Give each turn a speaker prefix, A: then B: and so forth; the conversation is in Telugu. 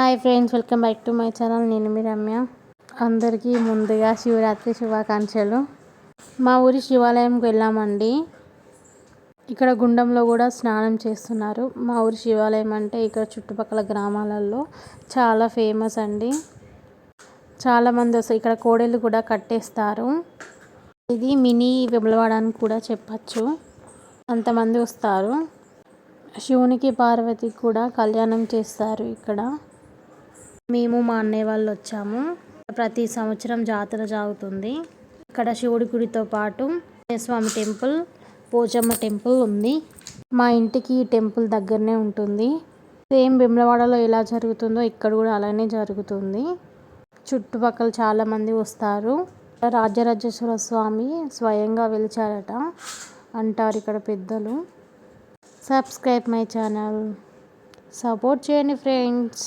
A: Hi friends, welcome back to my channel. నేను మీ రమ్య. అందరికీ ముందుగా శివరాత్రి శుభాకాంక్షలు. మా ఊరి శివాలయంకి వెళ్ళామండి. ఇక్కడ గుండంలో కూడా స్నానం చేస్తున్నారు. మా ఊరి శివాలయం అంటే ఇక్కడ చుట్టుపక్కల గ్రామాలలో చాలా ఫేమస్ అండి. చాలామంది వస్తారు. ఇక్కడ కోడెలు కూడా కట్టేస్తారు. ఇది మినీ వేములవాడ అని కూడా చెప్పచ్చు. అంతమంది వస్తారు. శివునికి పార్వతికి కూడా కళ్యాణం చేస్తారు ఇక్కడ. మేము మా అన్నయ్య వాళ్ళు వచ్చాము. ప్రతి సంవత్సరం జాతర జరుగుతుంది. ఇక్కడ శివుడి గుడితో పాటు స్వామి టెంపుల్, పోచమ్మ టెంపుల్ ఉంది. మా ఇంటికి ఈ టెంపుల్ దగ్గరనే ఉంటుంది. సేమ్ వేములవాడలో ఎలా జరుగుతుందో ఇక్కడ కూడా అలానే జరుగుతుంది. చుట్టుపక్కల చాలా మంది వస్తారు. రాజరాజేశ్వర స్వామి స్వయంగా వెలిచారట అంటారు ఇక్కడ పెద్దలు. సబ్స్క్రైబ్ మై ఛానల్, సపోర్ట్ చేయండి ఫ్రెండ్స్.